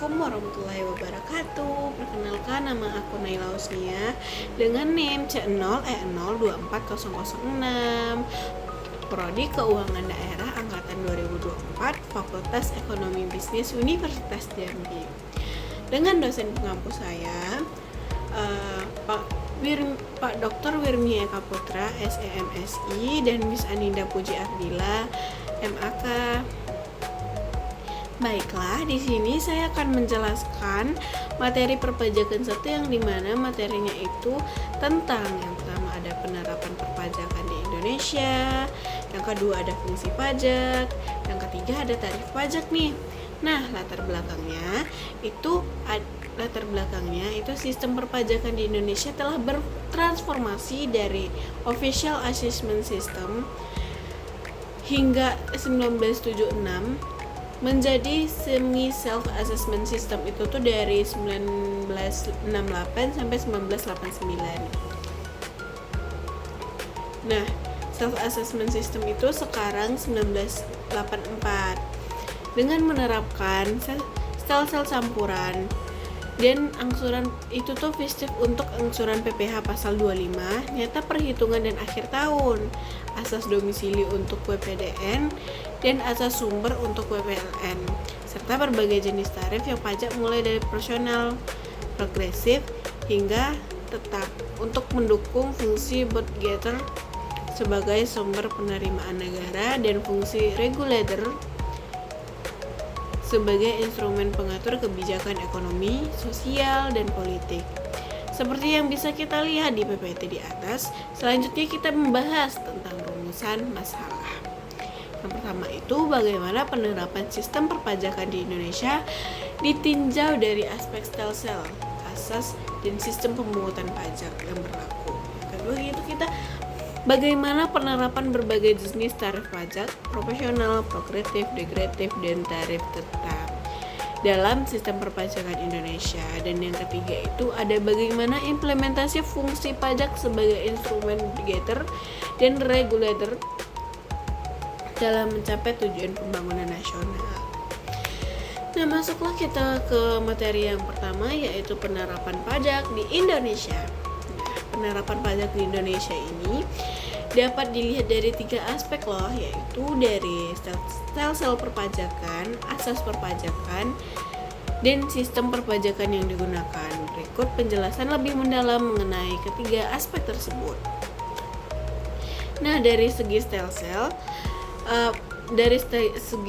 Assalamualaikum warahmatullahi wabarakatuh. Perkenalkan, nama aku Naila Usnia dengan NIM C0E024006, Prodi Keuangan Daerah Angkatan 2024, Fakultas Ekonomi Bisnis Universitas Jambi. Dengan dosen pengampu saya, Pak Dr. Wirmi Eka Putra, SEMSI, dan Miss Aninda Puji Ardila, MAK. Baiklah, di sini saya akan menjelaskan materi perpajakan 1 yang dimana materinya itu tentang yang pertama ada penerapan perpajakan di Indonesia, yang kedua ada fungsi pajak, yang ketiga ada tarif pajak nih. Nah, latar belakangnya itu sistem perpajakan di Indonesia telah bertransformasi dari official assessment system hingga 1976 menjadi semi self assessment system, itu tuh dari 1968 sampai 1989. Nah, self assessment system itu sekarang 1984 dengan menerapkan sel-sel campuran dan angsuran itu tuh fiktif untuk angsuran PPh pasal 25, nyata perhitungan dan akhir tahun, asas domisili untuk WPDN dan asas sumber untuk WPLN, serta berbagai jenis tarif yang pajak mulai dari proporsional, progresif hingga tetap untuk mendukung fungsi budgeter sebagai sumber penerimaan negara dan fungsi regulator sebagai instrumen pengatur kebijakan ekonomi, sosial, dan politik. Seperti yang bisa kita lihat di PPT di atas, selanjutnya kita membahas tentang rumusan masalah. Yang pertama itu bagaimana penerapan sistem perpajakan di Indonesia ditinjau dari aspek stelsel, asas, dan sistem pemungutan pajak yang berlaku. Yang kedua itu kita bagaimana penerapan berbagai jenis tarif pajak, proporsional, progresif, degresif, dan tarif tetap dalam sistem perpajakan Indonesia. Dan yang ketiga itu ada bagaimana implementasi fungsi pajak sebagai instrumen budgeter dan regulator dalam mencapai tujuan pembangunan nasional. Nah, masuklah kita ke materi yang pertama, yaitu penerapan pajak di Indonesia. Nah, penerapan pajak di Indonesia ini dapat dilihat dari 3 aspek loh, yaitu dari sel perpajakan, asas perpajakan, dan sistem perpajakan yang digunakan. Berikut penjelasan lebih mendalam mengenai ketiga aspek tersebut. Nah, dari segi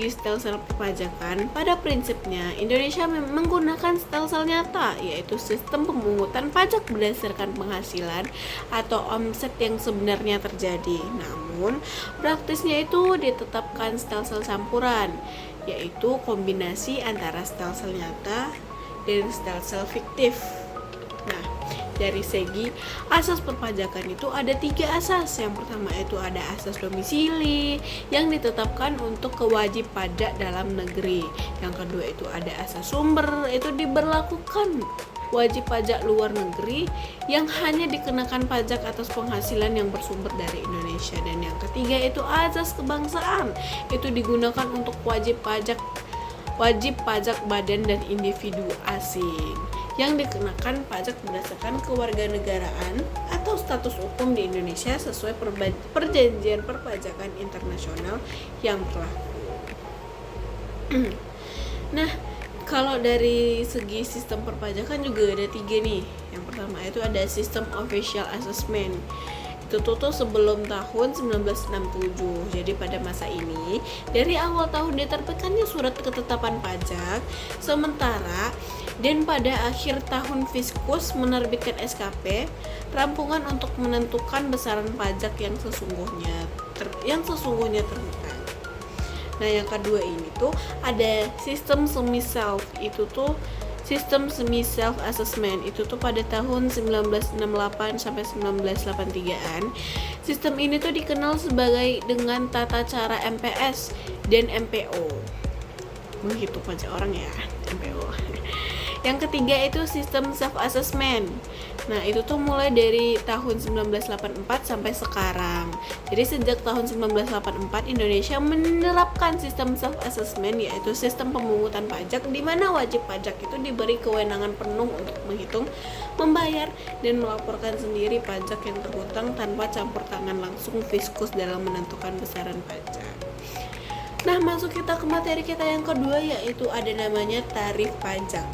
stelsel perpajakan, pada prinsipnya Indonesia menggunakan stelsel nyata, yaitu sistem pemungutan pajak berdasarkan penghasilan atau omset yang sebenarnya terjadi. Namun, praktisnya itu ditetapkan stelsel campuran, yaitu kombinasi antara stelsel nyata dan stelsel fiktif. Nah, dari segi asas perpajakan itu ada 3 asas. Yang pertama itu ada asas domisili yang ditetapkan untuk kewajib pajak dalam negeri. Yang kedua itu ada asas sumber, itu diberlakukan wajib pajak luar negeri yang hanya dikenakan pajak atas penghasilan yang bersumber dari Indonesia. Dan yang ketiga itu asas kebangsaan, itu digunakan untuk wajib pajak badan dan individu asing yang dikenakan pajak berdasarkan kewarganegaraan atau status hukum di Indonesia sesuai perjanjian perpajakan internasional yang berlaku. Nah, kalau dari segi sistem perpajakan juga ada 3 nih. Yang pertama itu ada sistem official assessment. Itu tuh sebelum tahun 1967. Jadi pada masa ini dari awal tahun diterbitkannya surat ketetapan pajak, sementara dan pada akhir tahun Fiskus menerbitkan SKP rampungan untuk menentukan besaran pajak yang sesungguhnya terbuka. Nah, yang kedua ini tuh ada sistem semi self, itu tuh sistem semi self assessment, itu tuh pada tahun 1968 sampai 1983-an. Sistem ini tuh dikenal sebagai dengan tata cara MPS dan MPO. Menghitung pajak orang ya, MPO. Yang ketiga itu sistem self assessment. Nah, itu tuh mulai dari tahun 1984 sampai sekarang. Jadi sejak tahun 1984 Indonesia menerapkan sistem self assessment, yaitu sistem pemungutan pajak di mana wajib pajak itu diberi kewenangan penuh untuk menghitung, membayar, dan melaporkan sendiri pajak yang terhutang tanpa campur tangan langsung fiskus dalam menentukan besaran pajak. Nah, masuk kita ke materi kita yang kedua, yaitu ada namanya tarif pajak.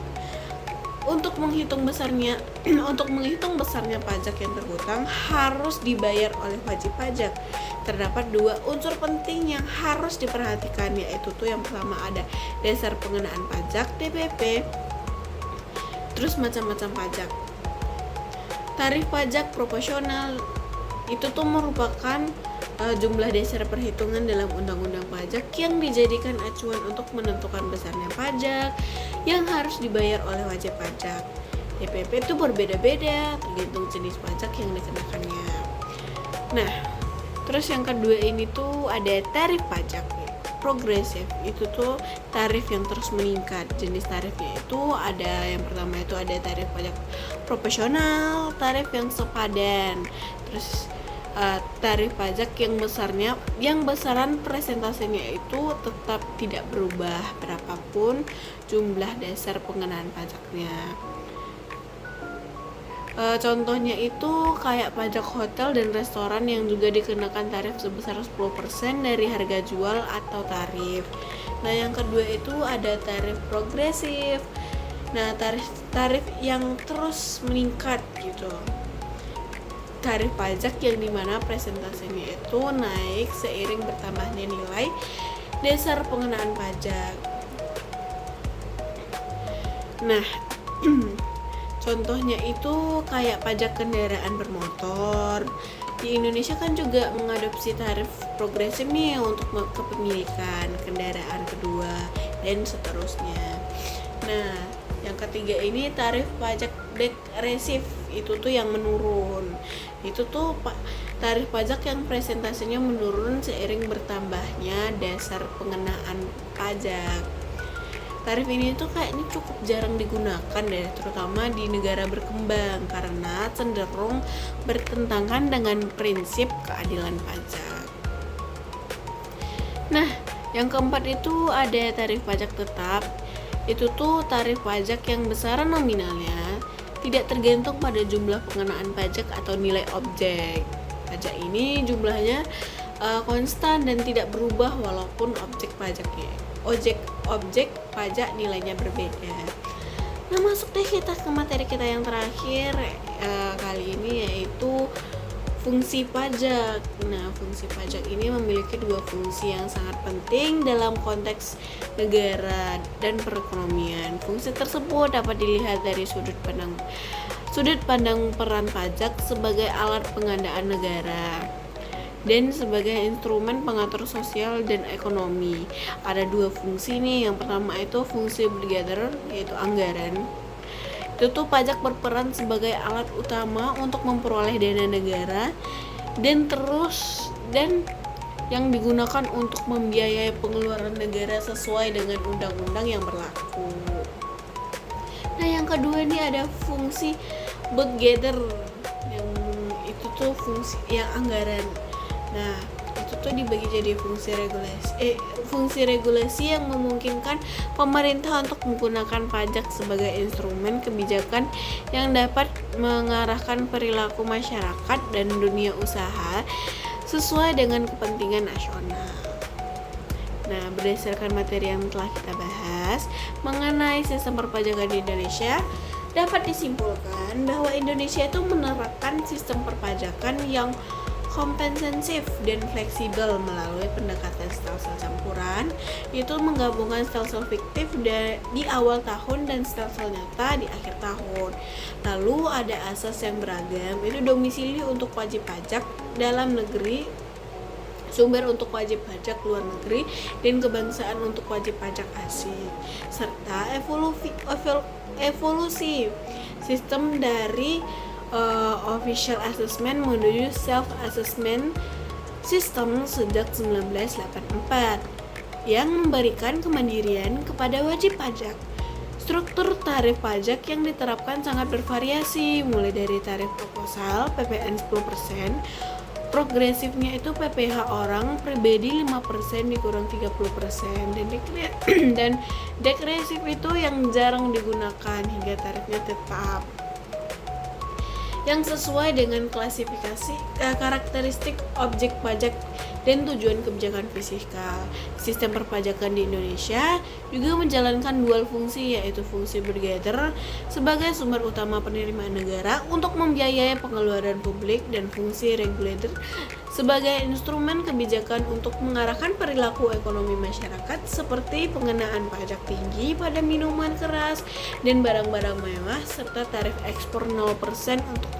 Untuk menghitung besarnya pajak yang terhutang harus dibayar oleh wajib pajak. Terdapat dua unsur penting yang harus diperhatikan, yaitu tuh yang pertama ada dasar pengenaan pajak DPP, terus macam-macam pajak. Tarif pajak proporsional itu tuh merupakan jumlah dasar perhitungan dalam undang-undang pajak yang dijadikan acuan untuk menentukan besarnya pajak yang harus dibayar oleh wajib pajak. DPP itu berbeda-beda tergantung jenis pajak yang dikenakannya. Nah, terus yang kedua ini tuh ada tarif pajak progresif. Itu tuh tarif yang terus meningkat. Jenis tarifnya itu ada, yang pertama itu ada tarif pajak proporsional, tarif yang sepadan, terus tarif pajak yang besaran presentasenya itu tetap tidak berubah berapapun jumlah dasar pengenaan pajaknya. Contohnya itu kayak pajak hotel dan restoran yang juga dikenakan tarif sebesar 10% dari harga jual atau tarif. Nah, yang kedua itu ada tarif progresif. Nah, tarif yang terus meningkat gitu. Tarif pajak yang dimana presentasinya itu naik seiring bertambahnya nilai dasar pengenaan pajak. Nah, contohnya itu kayak pajak kendaraan bermotor. Di Indonesia kan juga mengadopsi tarif progresif nih untuk kepemilikan kendaraan kedua dan seterusnya. Nah, yang ketiga ini tarif pajak degresif, itu tuh yang menurun. Itu tuh tarif pajak yang presentasinya menurun seiring bertambahnya dasar pengenaan pajak. Tarif ini tuh kayaknya cukup jarang digunakan deh, terutama di negara berkembang karena cenderung bertentangan dengan prinsip keadilan pajak. Nah, yang keempat itu ada tarif pajak tetap. Itu tuh tarif pajak yang besaran nominalnya tidak tergantung pada jumlah pengenaan pajak atau nilai objek pajak. Ini jumlahnya konstan dan tidak berubah walaupun objek pajak nilainya berbeda. Nah, masuk deh kita ke materi kita yang terakhir kali ini, yaitu fungsi pajak. Nah, fungsi pajak ini memiliki dua fungsi yang sangat penting dalam konteks negara dan perekonomian. Fungsi tersebut dapat dilihat dari sudut pandang peran pajak sebagai alat pengadaan negara dan sebagai instrumen pengatur sosial dan ekonomi. Ada dua fungsi nih. Yang pertama itu fungsi obligator, yaitu anggaran. Itu tuh pajak berperan sebagai alat utama untuk memperoleh dana negara dan yang digunakan untuk membiayai pengeluaran negara sesuai dengan undang-undang yang berlaku. Nah, yang kedua ini ada fungsi budgeter, yang itu tuh fungsi yang anggaran. Nah, itu tuh dibagi jadi fungsi regulasi yang memungkinkan pemerintah untuk menggunakan pajak sebagai instrumen kebijakan yang dapat mengarahkan perilaku masyarakat dan dunia usaha sesuai dengan kepentingan nasional. Nah, berdasarkan materi yang telah kita bahas mengenai sistem perpajakan di Indonesia, dapat disimpulkan bahwa Indonesia itu menerapkan sistem perpajakan yang kompensensif dan fleksibel melalui pendekatan stelsel campuran, yaitu menggabungkan stelsel fiktif di awal tahun dan stelsel nyata di akhir tahun. Lalu ada asas yang beragam, itu domisili untuk wajib pajak dalam negeri, sumber untuk wajib pajak luar negeri, dan kebangsaan untuk wajib pajak asing, serta evolusi sistem dari official assessment menuju self-assessment system sejak 1984 yang memberikan kemandirian kepada wajib pajak. Struktur tarif pajak yang diterapkan sangat bervariasi, mulai dari tarif proposal PPN 10%, progresifnya itu PPh orang pribadi 5% dikurang 30%, dan degresif itu yang jarang digunakan hingga tarifnya tetap yang sesuai dengan klasifikasi karakteristik objek pajak dan tujuan kebijakan fiskal. Sistem perpajakan di Indonesia juga menjalankan dual fungsi, yaitu fungsi bergather sebagai sumber utama penerimaan negara untuk membiayai pengeluaran publik dan fungsi regulator sebagai instrumen kebijakan untuk mengarahkan perilaku ekonomi masyarakat seperti pengenaan pajak tinggi pada minuman keras dan barang-barang mewah serta tarif ekspor 0% untuk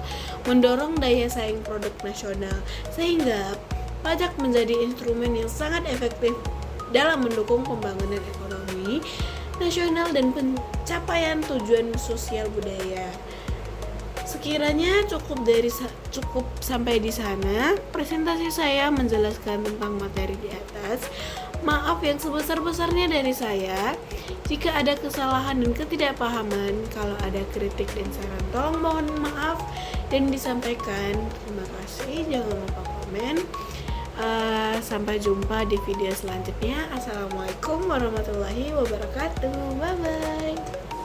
mendorong daya saing produk nasional, sehingga pajak menjadi instrumen yang sangat efektif dalam mendukung pembangunan ekonomi nasional dan pencapaian tujuan sosial budaya. Sekiranya cukup sampai di sana presentasi saya menjelaskan tentang materi di atas. Maaf yang sebesar-besarnya dari saya. Jika ada kesalahan dan ketidakpahaman, kalau ada kritik dan saran, tolong mohon maaf dan disampaikan. Terima kasih, jangan lupa komen. Sampai jumpa di video selanjutnya. Assalamualaikum warahmatullahi wabarakatuh. Bye bye.